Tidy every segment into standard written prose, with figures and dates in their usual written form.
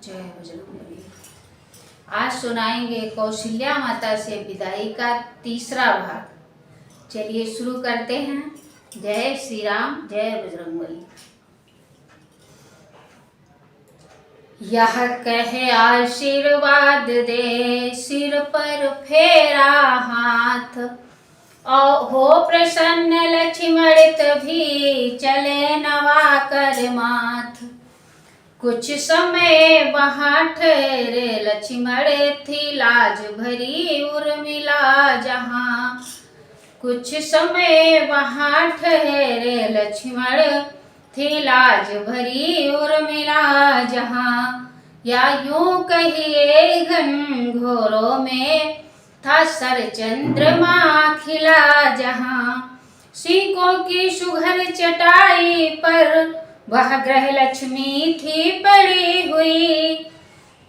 जय बजरंगबली। आज सुनाएंगे कौशल्या माता से विदाई का तीसरा भाग। चलिए शुरू करते हैं। जय श्री राम, जय बजरंगबली। यह कहे आशीर्वाद दे, सिर पर फेरा हाथ, और हो प्रसन्न लक्ष्मण तभी चले नवा कर माथ। कुछ समय वहाँ ठहरे लक्ष्मण थी लाज भरी उर्मिला जहाँ। कुछ समय वहाँ ठहरे लक्ष्मण थी लाज भरी उर्मिला जहाँ। या यूं कहिए घनघोरों में था सर चंद्रमा खिला जहाँ। सीकों की सुघर चटाई पर वह ग्रह लक्ष्मी थी पड़ी हुई।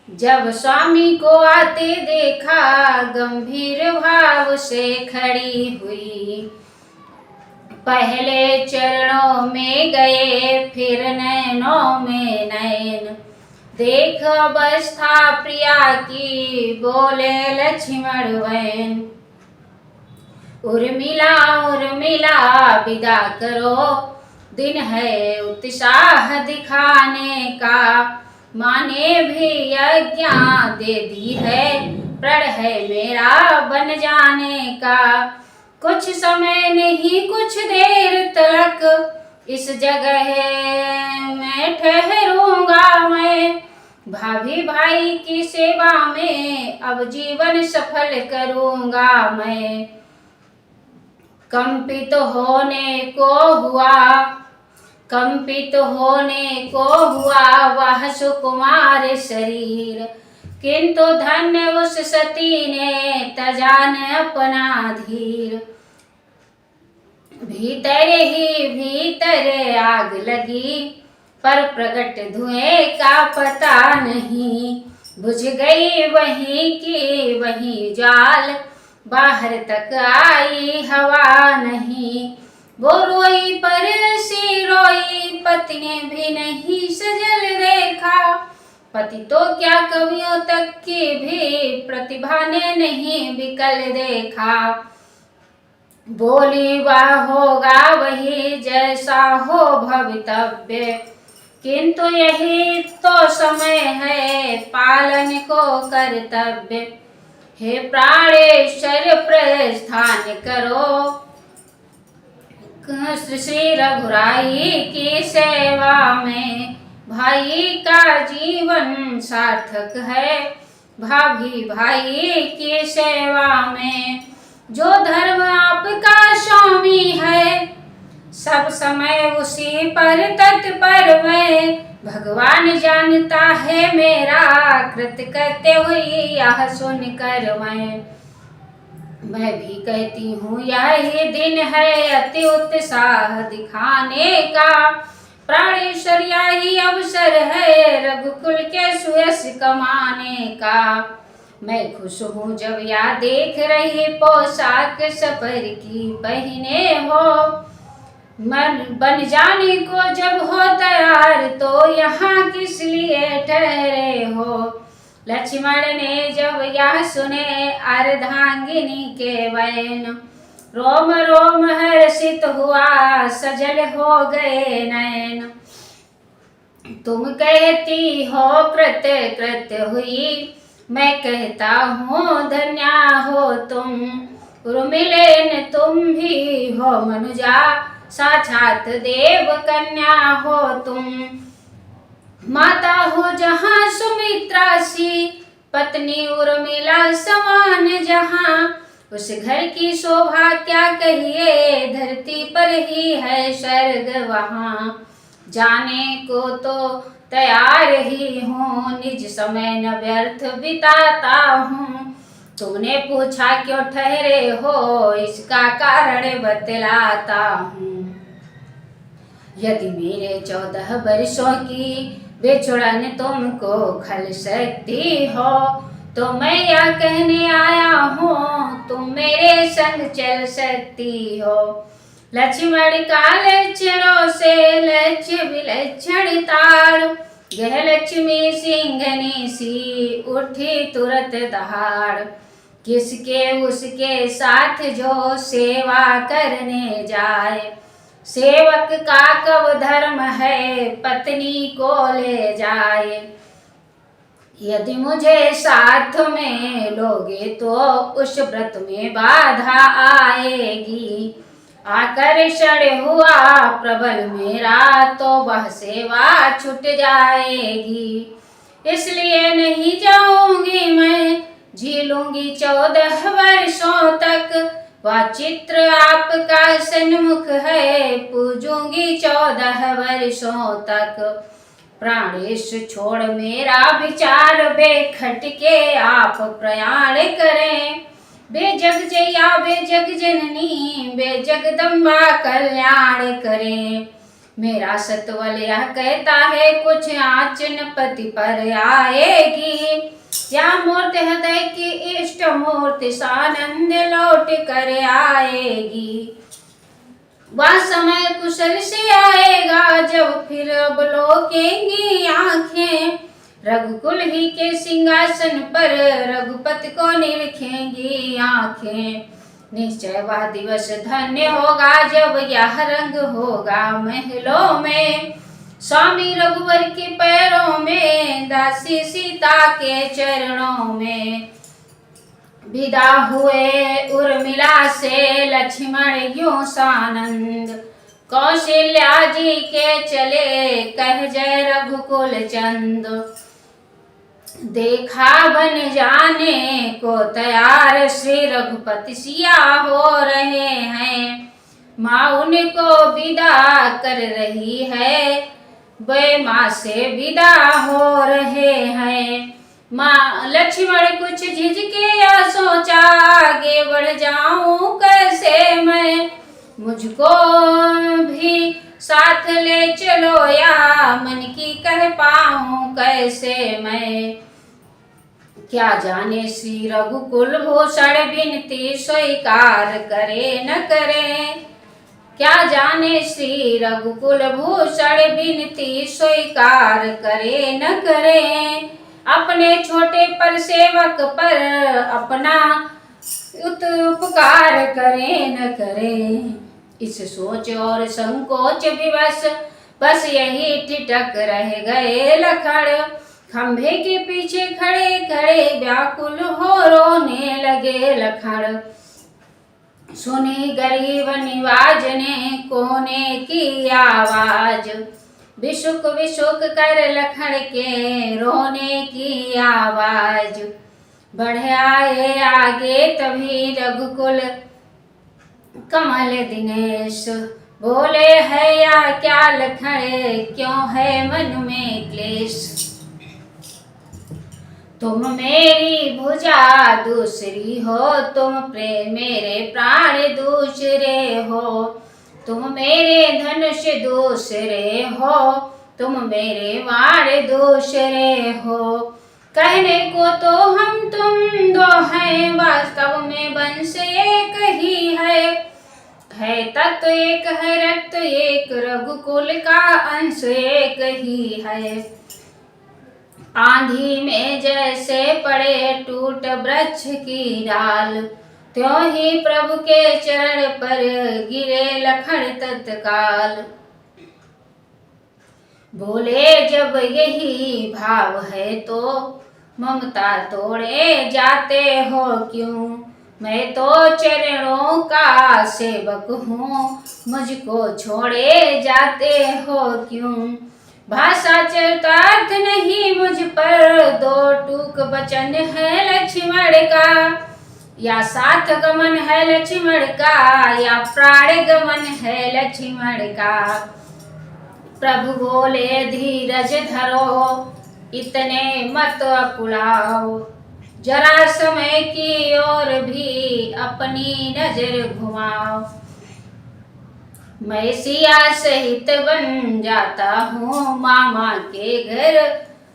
जब स्वामी को आते देखा गंभीर भाव से खड़ी हुई। पहले चरणों में गए फिर नैनों में नैन, देख अवस्था प्रिया की बोले लक्ष्मण वैन। उर्मिला उर्मिला विदा करो, दिन है उत्साह दिखाने का। माँ ने भी आज्ञा दे दी है, प्रण है मेरा बन जाने का। कुछ समय नहीं कुछ देर तक इस जगह में ठहरूंगा मैं। भाभी भाई की सेवा में अब जीवन सफल करूंगा मैं। कंपित होने को हुआ वह सुकुमार शरीर, किंतु धन्य उस सती ने तजा न अपना धीर। भीतर ही भीतर आग लगी पर प्रकट धुएं का पता नहीं। बुझ गई वहीं की वहीं जाल, बाहर तक आई हवा नहीं। वो रोई पर सी रोई, पति ने भी नहीं सजल देखा। पति तो क्या कवियों तक की भी प्रतिभा ने नहीं विकल देखा। बोली वह होगा वही जैसा हो भवितव्य, किंतु यही तो समय है पालन को कर्तव्य। हे प्राणेश्वर प्रस्थान करो, श्री रघुराई की सेवा में। भाई का जीवन सार्थक है भाभी भाई की सेवा में। जो धर्म आपका स्वामी है सब समय उसी पर तत्पर मैं। भगवान जानता है मेरा कृतकृत्य हुई यह सुनकर मैं भी कहती हूँ यही दिन है अति उत्साह दिखाने का। प्राणेश्वर यही अवसर है रघुकुल के सुयश कमाने का। मैं खुश हूँ जब यह देख रही पोशाक सफर की पहने हो। मन बन जाने को जब हो तैयार तो यहाँ किस लिए ठहरे हो। लक्ष्मण ने जब यह सुने अर्धांगिनी के वैन, रोम रोम हर्षित हुआ सजल हो गए नैन। तुम कहती हो कृत्य कृत्य हुई, मैं कहता हूँ धन्या हो तुम। उर्मिलेन तुम भी हो मनुजा, साक्षात देव कन्या हो तुम। माता हो जहाँ सुमित्रा सी, पत्नी उर्मिला समान जहाँ। उस घर की शोभा क्या कहिए, धरती पर ही है स्वर्ग वहाँ। जाने को तो तैयार ही हूँ, निज समय न व्यर्थ बिताता हूँ। तुमने पूछा क्यों ठहरे हो, इसका कारण बतलाता हूँ। यदि मेरे 14 वर्षों की विछुड़न तुमको खल सकती हो, तो मैं यह कहने आया हूँ तुम मेरे संग चल सकती हो। लक्ष्मण का लक्षणों से लक्ष्य विलक्षण तार, गृहलक्ष्मी सिंघनी सी उठी तुरंत दहाड़, किसके उसके साथ जो सेवा करने जाए। सेवक का कब धर्म है पत्नी को ले जाए। यदि मुझे साथ में लोगे तो उस व्रत में बाधा आएगी। आकर्षण हुआ प्रबल मेरा तो वह सेवा छूट जाएगी। इसलिए नहीं जाऊंगी मैं, झीलूंगी 14 वर्षों तक। वह चित्र आपका सन्मुख है, पूजूंगी 14 वर्षों तक। प्राणेश छोड़ मेरा विचार बेखटके आप प्रयाण करें। बेजग जया बेजग जननी बेजगदम्बा कल्याण करें। मेरा सतवल यह कहता है कुछ आंचन पति पर आएगी। या मूर्ति हृदय की इष्ट मूर्ति सानंद लौट कर आएगी। वह समय कुशल से आएगा जब फिर अब लोकेंगी आंखें। रघुकुल ही के सिंहासन पर रघुपति को निरखेंगी आंखें। निश्चय वह दिवस धन्य होगा जब यह रंग होगा महलों में। स्वामी रघुवर के पैरों में, दासी सीता के चरणों में। विदा हुए उर्मिला से लक्ष्मण यूं सानंद, कौशल्या जी के चले कह जय रघुकुल चंद। देखा बन जाने को तैयार श्री रघुपति सिया हो रहे हैं। माँ उनको विदा कर रही है, वे माँ से विदा हो रहे हैं। माँ लक्ष्मण कुछ झिझके या सोचा आगे बढ़ जाऊं कैसे मैं। मुझको भी साथ ले चलो या मन की कह पाऊं कैसे मैं। क्या जाने श्री रघुकुल भूषण विनती स्वीकार करे न करे। क्या जाने श्री रघुकुल भूषण विनती स्वीकार करे न करे। अपने छोटे पर सेवक पर अपना उपकार करे न करे। इस सोच और संकोच विवश बस यही ठिठक रह गए लखड़। खंभे के पीछे खड़े खड़े व्याकुल हो रोने लगे लखड़। सुनी गरीब निवाज ने कोने की आवाज, विशुक विशुक कर लखड़ के रोने की आवाज। बढ़ आए आगे तभी रघुकुल कमल दिनेश, बोले है या क्या लखड़ क्यों है मन में क्लेश। तुम मेरी भुजा दूसरी हो, तुम प्रेम मेरे प्राण दूसरे हो। तुम मेरे धनुष दूसरे हो, तुम मेरे वाण दूसरे हो। कहने को तो हम तुम दो हैं, वास्तव में वंश एक ही है तत्व एक है रक्त एक, रघुकुल का अंश एक ही है। आंधी में जैसे पड़े टूट वृक्ष की डाल, त्यों ही प्रभु के चरण पर गिरे लखड़ तत्काल। बोले जब यही भाव है तो ममता तोड़े जाते हो क्यों। मैं तो चरणों का सेवक हूँ, मुझको छोड़े जाते हो क्यों। भाषा चरितार्थ नहीं मुझ पर, दो टूक वचन है लक्ष्मण का। या साथ गमन है लक्ष्मण का, या प्राण गमन है लक्ष्मण का। प्रभु बोले धीरज धरो, इतने मत अकुलाओ। जरा समय की ओर भी अपनी नजर घुमाओ। मैं सिया सहित बन जाता हूँ मामा के घर,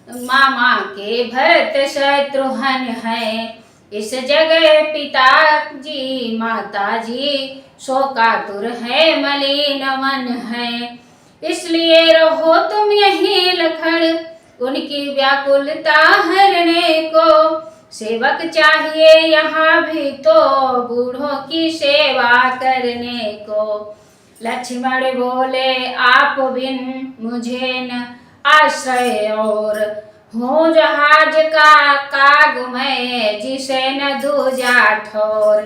मामा के भरत शत्रुघ्न है। इस जगह पिताजी माताजी शोकातुर है मलिन मन है। इसलिए रहो तुम यहीं लखड़, उनकी व्याकुलता हरने को सेवक चाहिए यहाँ भी तो बूढ़ों की सेवा करने को। लक्ष्मण बोले आप बिन मुझे न आश्रय और, हूँ जहाज का काग मैं जिसे न दूजा ठोर।